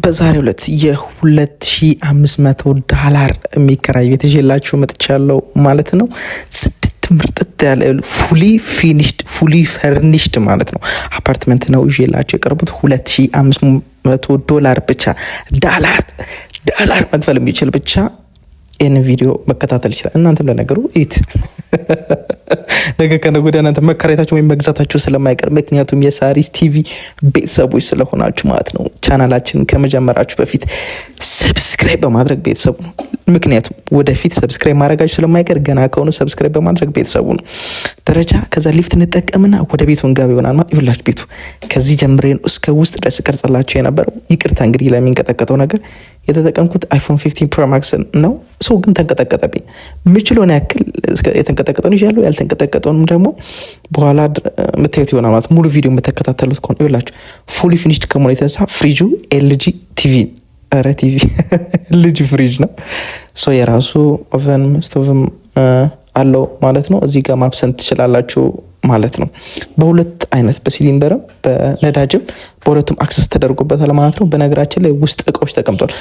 በዛሬው ዕለት $2500 የሚከራይ ቤት ይዤላችሁ መጥቻለሁ ማለት ነው። ስድስት ምርጥት ያለ ፉሊ ፊኒሽድ ፉሊ ፈርኒሽድ ማለት ነው አፓርትመንት ነው ይዤላችሁ የቀረቡት። $2500 ብቻ ዳላር መክፈል የሚችል ብቻ ይህን ቪዲዮ መከታተል ይችላል። እናንተም ለነገሩ ኢት ነገ ከነገ ወዲያ እናንተ መከራየታችሁ ወይም መግዛታችሁ ስለማይቀር ምክንያቱም የሳሪስ ቲቪ ቤተሰቦች ስለሆናችሁ ማለት ነው። ቻናላችንን ከመጀመራችሁ በፊት ሰብስክራይብ በማድረግ ቤተሰቡ ነው። ምክንያቱም ወደፊት ሰብስክራይብ ማድረጋችሁ ስለማይቀር ገና ከሆኑ ሰብስክራይብ በማድረግ ቤተሰቡ ነው። ደረጃ ከዛ ሊፍት እንጠቀምና ወደ ቤቱ እንገባ ይሆናል ማለት ይሁላችሁ። ቤቱ ከዚህ ጀምሬ እስከ ውስጥ ድረስ ቀርጸላችሁ የነበረው ይቅርታ እንግዲህ ለሚንቀጠቀጠው ነገር የተጠቀምኩት አይፎን 15 ፕሮ ማክስ ነው። ሰው ግን ተንቀጠቀጠብኝ። የምችለውን ያክል የተንቀጠቀጠውን ይዣለሁ፣ ያልተንቀጠቀጠውንም ደግሞ በኋላ የምታዩት ይሆናል ማለት ሙሉ ቪዲዮ የምትከታተሉት ከሆነ ይኸውላችሁ። ፉሊ ፊኒሽድ ከመሆኑ የተነሳ ፍሪጁ ኤልጂ ቲቪ ልጅ ፍሪጅ ነው። ሶ የራሱ ኦቨን ስቶቭም አለው ማለት ነው። እዚህ ጋር ማብሰን ትችላላችሁ ማለት ነው። በሁለት አይነት በሲሊንደርም በነዳጅም በሁለቱም አክሰስ ተደርጎበታል ማለት ነው። በነገራችን ላይ ውስጥ እቃዎች ተቀምጧል።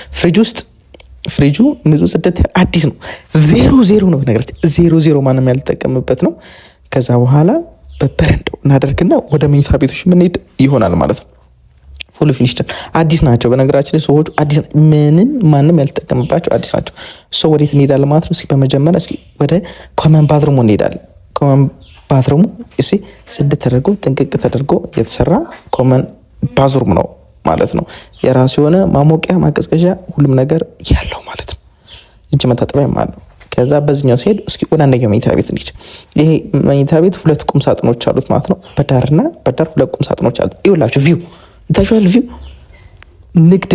ፍሪጁ ንጹህ ጽድት አዲስ ነው። 00 ነው። በነገራችን 00 ማንም ያልተጠቀምበት ነው። ከዛ በኋላ በበረንዳው እናደርግና ወደ መኝታ ቤቶች የምንሄድ ይሆናል ማለት ነው። ፉል ፊኒሽድ አዲስ ናቸው። በነገራችን ላይ ሰዎቹ አዲስ ምንም ማንም ያልተጠቀምባቸው አዲስ ናቸው። ሰው ወዴት እንሄዳለን ማለት ነው። እስኪ በመጀመሪያ እስኪ ወደ ኮመን ባዝሩሙ እንሄዳለን። ኮመን ባዝሩሙ እሺ ጽድት ተደርጎ ጥንቅቅ ተደርጎ የተሰራ ኮመን ባዝሩም ነው ማለት ነው። የራሱ የሆነ ማሞቂያ ማቀዝቀዣ ሁሉም ነገር ያለው ማለት ነው። እጅ መታጠቢያም አለው። ከዛ በዚህኛው ሲሄድ እስኪ ወደ አንደኛው መኝታ ቤት እንሂድ። ይሄ መኝታ ቤት 2 ቁም ሳጥኖች አሉት ማለት ነው። በዳርና በዳር 2 ቁም ሳጥኖች አሉት። ይኸውላችሁ ቪው ይታያል። ቪው ንግድ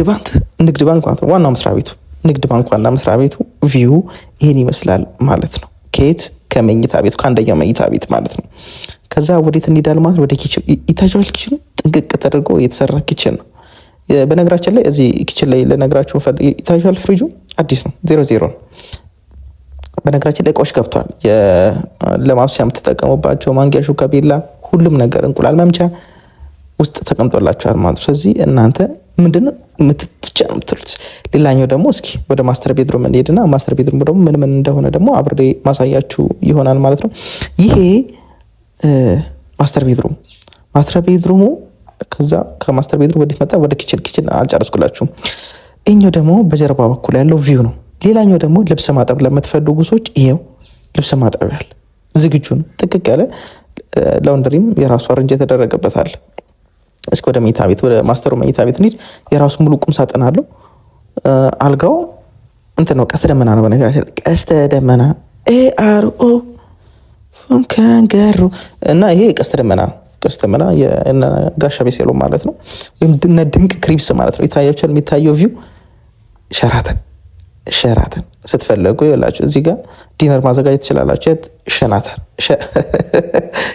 ባንክ ማለት ነው። ዋናው መስሪያ ቤቱ ንግድ ባንክ ዋና መስሪያ ቤቱ ቪው ይሄን ይመስላል ማለት ነው። ከየት ከመኝታ ቤቱ ከአንደኛው መኝታ ቤት ማለት ነው። ከዛ ወዴት እንሄዳለን ማለት ወደ ኪችን ይታያል። ኪችኑ ጥንቅቅ ተደርጎ የተሰራ ኪችን ነው። በነገራችን ላይ እዚህ ኪችን ላይ ለነገራችሁ ይታያል። ፍሪጁ አዲስ ነው። 00 ነው። በነገራችን ላይ እቃዎች ገብቷል። ለማብሰያ የምትጠቀሙባቸው ማንኪያ፣ ሹካ፣ ቢላ ሁሉም ነገር እንቁላል መምቻ ውስጥ ተቀምጦላችኋል ማለት ነው። ስለዚህ እናንተ ምንድነው ምትትቻ ነው የምትሉት። ሌላኛው ደግሞ እስኪ ወደ ማስተር ቤድሩም እንሄድና ማስተር ቤድሩም ደግሞ ምን እንደሆነ ደግሞ አብሬ ማሳያችሁ ይሆናል ማለት ነው። ይሄ ማስተር ቤድሩሙ ከዛ ከማስተር ቤድሩም ወዴት መጣ? ወደ ኪችን አልጨረስኩላችሁም። ይሄኛው ደግሞ በጀርባ በኩል ያለው ቪው ነው። ሌላኛው ደግሞ ልብስ ማጠብ ለምትፈልጉ ሰዎች ይሄው ልብስ ማጠብ ያለ ዝግጁ ነው። ጥቅቅ ያለ ላውንደሪም የራሱ አረንጅ የተደረገበታል። እስኪ ወደ መኝታ ቤት ወደ ማስተሩ መኝታ ቤት እንሂድ። የራሱ ሙሉ ቁም ሳጥን አለው። አልጋው እንትን ነው፣ ቀስተ ደመና ነው። በነገራችን ቀስተ ደመና ARO ፈንከንገሩ እና ይሄ ቀስተ ደመና ነው። ቀስተ ደመና የጋሻ ቤሴሎ ማለት ነው፣ ወይም ድንቅ ክሪፕስ ማለት ነው። ይታያችኋል። የሚታየው ቪው ሸራተን ስትፈልጉ ይላችሁ እዚህ ጋር ዲነር ማዘጋጀት ትችላላችሁ።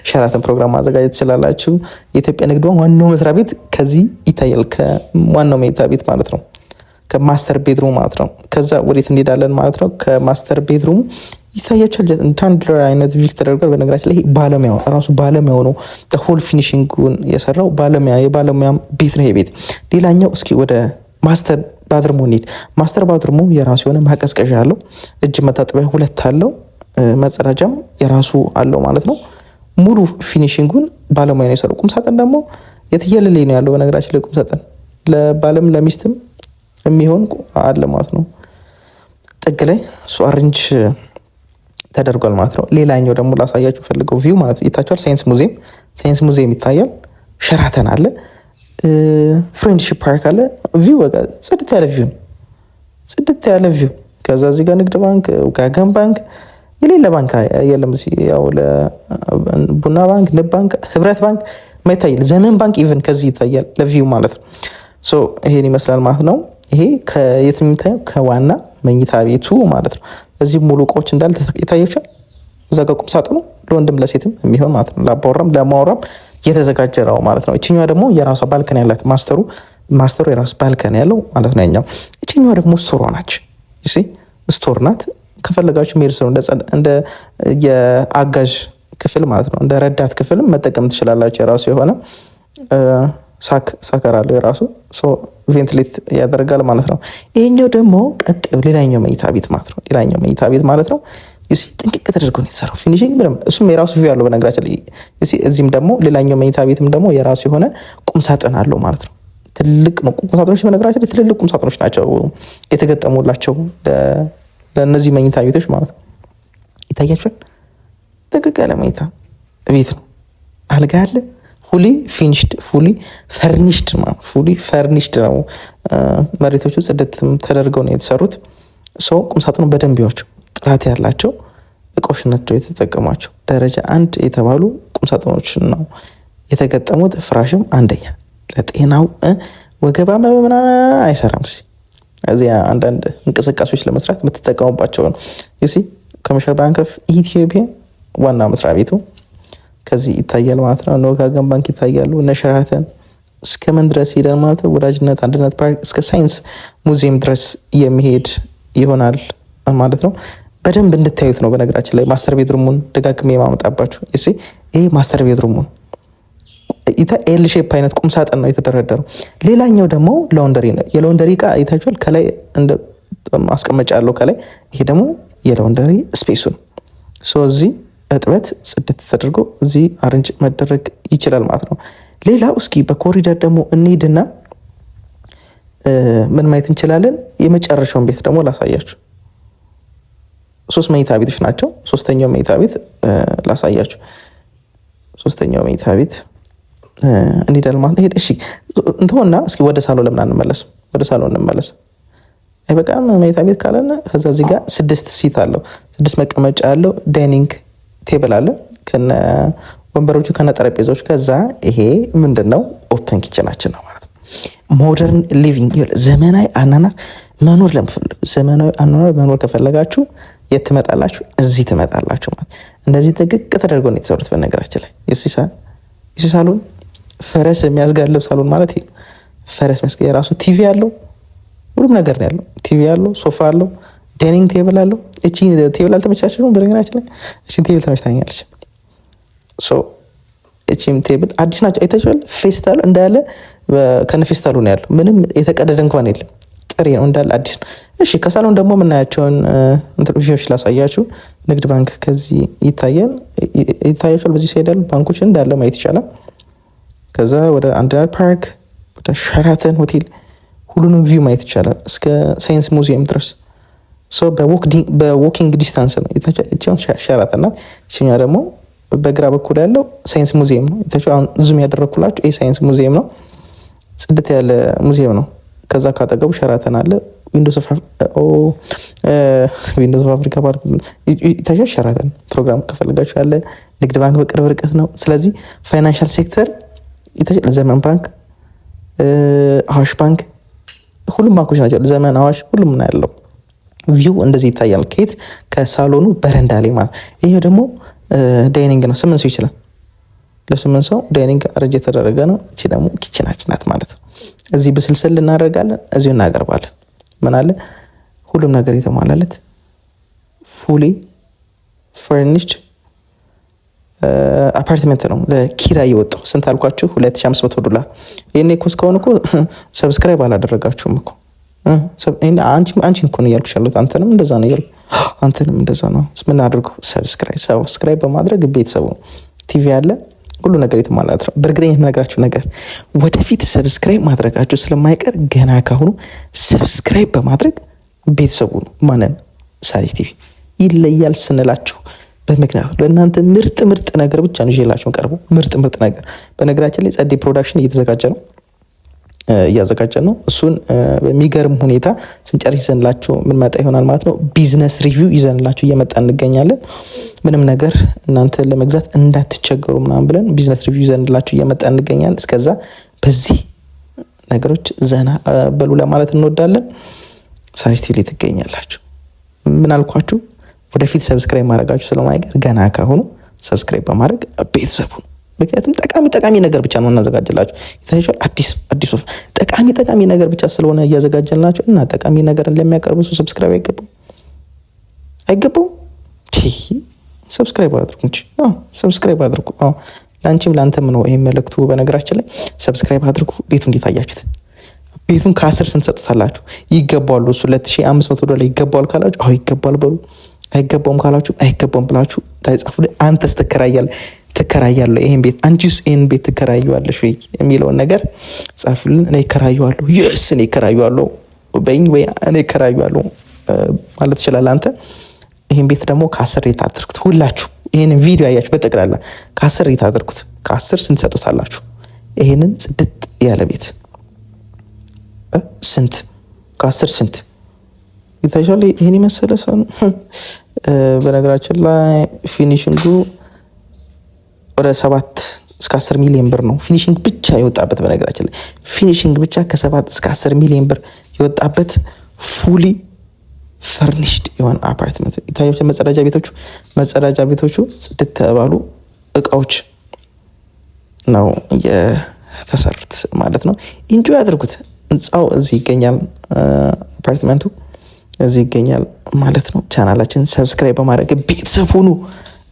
ሸራተን ፕሮግራም ማዘጋጀት ትችላላችሁ። የኢትዮጵያ ንግድ ባንክ ዋናው መስሪያ ቤት ከዚህ ይታያል። ከዋናው መኝታ ቤት ማለት ነው፣ ከማስተር ቤድሩም ማለት ነው። ከዛ ወዴት እንሄዳለን ማለት ነው። ከማስተር ቤድሩም ይታያችኋል። ታንድለር አይነት ቪክ ተደርጓል። በነገራችን ላይ ራሱ ባለሙያው ነው ሆል ፊኒሽንጉን የሰራው የባለሙያ ቤት ነው ይሄ ቤት። ሌላኛው እስኪ ወደ ማስተር ባዝሩሙ እንሂድ። ማስተር ባዝሩሙ የራሱ የሆነ ማቀዝቀዣ አለው። እጅ መታጠቢያ 2 አለው። መጸዳጃም የራሱ አለው ማለት ነው። ሙሉ ፊኒሽንጉን ባለሙያ ነው የሰራው። ቁም ሳጥን ደግሞ የትየለሌ ነው ያለው። በነገራችን ላይ ቁም ሳጥን ለባለም ለሚስትም የሚሆን አለ ማለት ነው። ጥግ ላይ እሱ አሬንጅ ተደርጓል ማለት ነው። ሌላኛው ደግሞ ላሳያችሁ ፈልገው ቪው ማለት ነው። ይታያችኋል። ሳይንስ ሙዚየም ይታያል። ሸራተን አለ። ፍሬንድሺፕ ፓርክ አለ። ቪው በቃ ጽድት ያለ ቪው። ከዛ እዚህ ጋር ንግድ ባንክ፣ ወጋገን ባንክ፣ የሌለ ባንክ የለም። ያው ቡና ባንክ፣ ንብ ባንክ፣ ህብረት ባንክ ማይታየል፣ ዘመን ባንክ ኢቭን ከዚህ ይታያል ለቪው ማለት ነው። ሶ ይሄን ይመስላል ማለት ነው። ይሄ ከየት የሚታየው ከዋና መኝታ ቤቱ ማለት ነው። እዚህ ሙሉ እቃዎች እንዳለ ይታያችኋል። እዛ ጋር ቁም ሳጥኑ ለወንድም ለሴትም የሚሆን ማለት ነው። ለአባወራም ለማወራም የተዘጋጀ ነው ማለት ነው። እቺኛዋ ደግሞ የራሷ ባልከን ያላት ማስተሩ የራሱ ባልከን ያለው ማለት ነው። ያኛው እቺኛዋ ደግሞ ስቶር ናች። እሺ ስቶር ናት። ከፈለጋችሁ ሜርስ ነው እንደ የአጋዥ ክፍል ማለት ነው። እንደ ረዳት ክፍልም መጠቀም ትችላላችሁ። የራሱ የሆነ ሳከር አለው የራሱ ቬንትሌት ያደርጋል ማለት ነው። ይሄኛው ደግሞ ቀጣዩ ሌላኛው መኝታ ቤት ማለት ነው። ሌላኛው መኝታ ቤት ማለት ነው ዩሲ ጥንቅቅ ተደርጎ ነው የተሰራው ፊኒሺንግ ምንም፣ እሱም የራሱ ቪው አለው በነገራችን ላይ ዩሲ። እዚህም ደግሞ ሌላኛው መኝታ ቤትም ደግሞ የራሱ የሆነ ቁምሳጥን አለው ማለት ነው። ትልቅ ነው ቁምሳጥኖች፣ በነገራችን ላይ ትልልቅ ቁምሳጥኖች ናቸው የተገጠሙላቸው ለእነዚህ መኝታ ቤቶች ማለት ነው። ይታያችኋል። ጥንቅቅ ያለ መኝታ ቤት ነው። አልጋ አለ ፉሊ ፊኒሽድ ፉሊ ፈርኒሽድ ማለት ፉሊ ፈርኒሽድ ነው። መሬቶቹ ጽድት ተደርገው ነው የተሰሩት። ሰው ቁምሳጥኑ በደንብ ይዋቸው ጥራት ያላቸው እቃዎች ናቸው የተጠቀሟቸው። ደረጃ 1 የተባሉ ቁምሳጥኖችን ነው የተገጠሙት። ፍራሽም አንደኛ ለጤናው ወገባ ምናምን አይሰራም። እዚያ አንዳንድ እንቅስቃሴዎች ለመስራት የምትጠቀሙባቸው ነው። ዩሲ ኮመርሻል ባንክ ኦፍ ኢትዮጵያ ዋና መስሪያ ቤቱ ከዚህ ይታያል ማለት ነው። እነ ወጋገን ባንክ ይታያሉ። እነ ሸራተን እስከ ምን ድረስ ሄደን ማለት ነው። ወዳጅነት አንድነት ፓርክ እስከ ሳይንስ ሙዚየም ድረስ የሚሄድ ይሆናል ማለት ነው። በደንብ እንድታዩት ነው። በነገራችን ላይ ማስተር ቤድሩሙን ደጋግሜ የማመጣባችሁ ይሄ ማስተር ቤድሩሙን ኤል ሼፕ አይነት ቁም ሳጥን ነው የተደረደረው። ሌላኛው ደግሞ ላውንደሪ ነው። የላውንደሪ እቃ አይታችኋል። ከላይ እንደ ማስቀመጫ ያለው ከላይ። ይሄ ደግሞ የላውንደሪ ስፔሱ ነው። እዚህ እጥበት ጽድት ተደርጎ እዚህ አረንጅ መደረግ ይችላል ማለት ነው። ሌላው እስኪ በኮሪደር ደግሞ እንሂድና ምን ማየት እንችላለን። የመጨረሻውን ቤት ደግሞ ላሳያችሁ። 3 መኝታ ቤቶች ናቸው። ሶስተኛው መኝታ ቤት ላሳያችሁ። ሶስተኛው መኝታ ቤት እንሂዳለን ማለት ነው። እሺ እንትሆና እስኪ ወደ ሳሎን ለምን አንመለስም? ወደ ሳሎን እንመለስ። አይበቃም? መኝታ ቤት ካለን ከዛ እዚህ ጋር 6 ሲት አለው። 6 መቀመጫ ያለው ዳይኒንግ ቴብል አለ ከነ ወንበሮቹ ከነ ጠረጴዛዎች። ከዛ ይሄ ምንድነው ኦፕን ኪችናችን ነው ማለት ነው። ሞደርን ሊቪንግ ዘመናዊ አናናር መኖር ለምትፈልጉ ዘመናዊ አናናር መኖር ከፈለጋችሁ የት ትመጣላችሁ? እዚህ ትመጣላችሁ ማለት እንደዚህ ጥቅቅ ተደርገው ነው የተሰሩት። በነገራችን ላይ የሲ ሳሎን ፈረስ የሚያስጋልብ ሳሎን ማለት ይሄ ፈረስ የሚያስጋ የራሱ ቲቪ አለው፣ ሁሉም ነገር ነው ያለው። ቲቪ አለው፣ ሶፋ አለው፣ ዳይኒንግ ቴብል አለው። እቺ ቴብል አልተመቻችም ነው በነገራችን ላይ እቺ ቴብል ተመችታኛለች። እቺም ቴብል አዲስ ናቸው አይታችኋል። ፌስታሉ እንዳለ ከነ ፌስታሉ ነው ያለው። ምንም የተቀደደ እንኳን የለም። ጥሬ ነው እንዳለ አዲስ ነው። እሺ ከሳሎን ደግሞ የምናያቸውን ኢንተርቪዎች ላሳያችሁ። ንግድ ባንክ ከዚህ ይታያችኋል። በዚህ ሳይድ ያሉ ባንኮችን እንዳለ ማየት ይቻላል። ከዛ ወደ አንድነት ፓርክ፣ ወደ ሸራተን ሆቴል ሁሉንም ቪው ማየት ይቻላል እስከ ሳይንስ ሙዚየም ድረስ። በዎኪንግ ዲስታንስ ነው። እቺውን ሸራተን ናት። እቺኛ ደግሞ በግራ በኩል ያለው ሳይንስ ሙዚየም ነው። አሁን ዙም ያደረኩላችሁ ይሄ ሳይንስ ሙዚየም ነው። ጽድት ያለ ሙዚየም ነው። ከዛ ካጠገቡ ሸራተን አለ። ዊንዶውስ ኦፍ አፍሪካ ፓርክ ይታያል። ሸራተን ፕሮግራም ከፈለጋችሁ ያለ። ንግድ ባንክ በቅርብ ርቀት ነው። ስለዚህ ፋይናንሻል ሴክተር ይታያል። ዘመን ባንክ፣ አዋሽ ባንክ ሁሉም ባንኮች ናቸው። ዘመን፣ አዋሽ ሁሉም ነው ያለው። ቪው እንደዚህ ይታያል። ከየት ከሳሎኑ በረንዳ ላይ ማለት። ይሄው ደግሞ ዳይኒንግ ነው። 8 ሰው ይችላል። ለ8 ሰው ዳይኒንግ አረጅ የተደረገ ነው። እቺ ደግሞ ኪችናችን ናት ማለት ነው። እዚህ በስልስል እናደርጋለን፣ እዚሁ እናቀርባለን። ምን አለ ሁሉም ነገር የተሟላለት ፉሊ ፈርኒሽድ አፓርትመንት ነው። ለኪራይ የወጣው ስንት አልኳችሁ? $2500። ይሄኔ እኮ እስካሁን እኮ ሰብስክራይብ አላደረጋችሁም እኮ። አንቺን እኮ ነው እያልኩሽ ያለሁት። አንተንም እንደዛ ነው እያልኩ አንተንም እንደዛ ነው። ምን አድርገው ሰብስክራይብ በማድረግ ቤተሰቡ ቲቪ አለ ሁሉ ነገር የተሟላት ነው። በእርግጠኝነት የምነግራችሁ ነገር ወደፊት ሰብስክራይብ ማድረጋችሁ ስለማይቀር ገና ካሁኑ ሰብስክራይብ በማድረግ ቤተሰቡ ነው። ማንን ሣሪስ ቲቪ ይለያል ስንላችሁ በምክንያት ለእናንተ ምርጥ ነገር ብቻ ነው ይዤላችሁ ቀርቦ ምርጥ ነገር። በነገራችን ላይ ጸዴ ፕሮዳክሽን እያዘጋጀ ነው። እሱን በሚገርም ሁኔታ ስንጨርስ ይዘንላችሁ ምንመጣ ይሆናል ማለት ነው። ቢዝነስ ሪቪው ይዘንላችሁ እየመጣ እንገኛለን። ምንም ነገር እናንተ ለመግዛት እንዳትቸገሩ ምናምን ብለን ቢዝነስ ሪቪው ይዘንላችሁ እየመጣ እንገኛለን። እስከዛ በዚህ ነገሮች ዘና በሉ ለማለት እንወዳለን። ሣሪስ ቲቪ ላይ ትገኛላችሁ። ምን አልኳችሁ? ወደፊት ሰብስክራይብ ማድረጋችሁ ስለማይቀር ገና ካሁኑ ሰብስክራይብ በማድረግ ቤተሰቡ ነው። ምክንያቱም ጠቃሚ ነገር ብቻ ነው እናዘጋጅላችሁ። ይታያችኋል። አዲስ ጠቃሚ ነገር ብቻ ስለሆነ እያዘጋጀንላችሁ እና ጠቃሚ ነገርን ለሚያቀርቡ ሰው ሰብስክራይብ አይገባው። ሰብስክራይብ አድርጉ እንጂ ሰብስክራይብ አድርጉ። ለአንቺም ለአንተም ነው ይሄ መልእክቱ። በነገራችን ላይ ሰብስክራይብ አድርጉ። ቤቱ እንዴት አያችሁት? ቤቱን ከ10 ስንት ሰጥታላችሁ? ይገባዋል እሱ $2500 ይገባዋል ካላችሁ አዎ ይገባዋል በሉ። አይገባውም ካላችሁ አይገባውም ብላችሁ ታይጻፉ። አንተስ ትከራያለህ ይሄን ቤት? አንቺስ ይሄን ቤት ትከራዩዋለሽ ወይ የሚለውን ነገር ጻፉልን። እኔ እከራዩዋለሁ፣ የስ እኔ እከራዩዋለሁ በይኝ፣ ወይ እኔ እከራዩዋለሁ ማለት ይችላል። አንተ ይሄን ቤት ደግሞ ከ10 ሬት አድርጉት። ሁላችሁ ይሄን ቪዲዮ ያያችሁ በጠቅላላ ከ10 ሬት አድርጉት። ከ10 ስንት ሰጡታላችሁ? ይሄንን ጽድት ያለ ቤት ስንት? ከ10 ስንት ይታያል? ይሄን የመሰለ ሰው በነገራችን ላይ ፊኒሽንጉ ወደ 7 እስከ 10 ሚሊዮን ብር ነው ፊኒሽንግ ብቻ የወጣበት። በነገራችን ላይ ፊኒሽንግ ብቻ ከ7 እስከ 10 ሚሊዮን ብር የወጣበት ፉሊ ፈርኒሽድ የሆነ አፓርትመንት ይታያል። መጸዳጃ ቤቶቹ ጽድት ተባሉ እቃዎች ነው የተሰሩት ማለት ነው። ኢንጆይ አድርጉት። ህንፃው እዚህ ይገኛል፣ አፓርትመንቱ እዚህ ይገኛል ማለት ነው። ቻናላችን ሰብስክራይብ በማድረግ ቤተሰብ ሁኑ።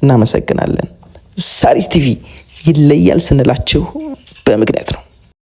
እናመሰግናለን። ሳሪስ ቲቪ ይለያል ስንላችሁ በምክንያት ነው።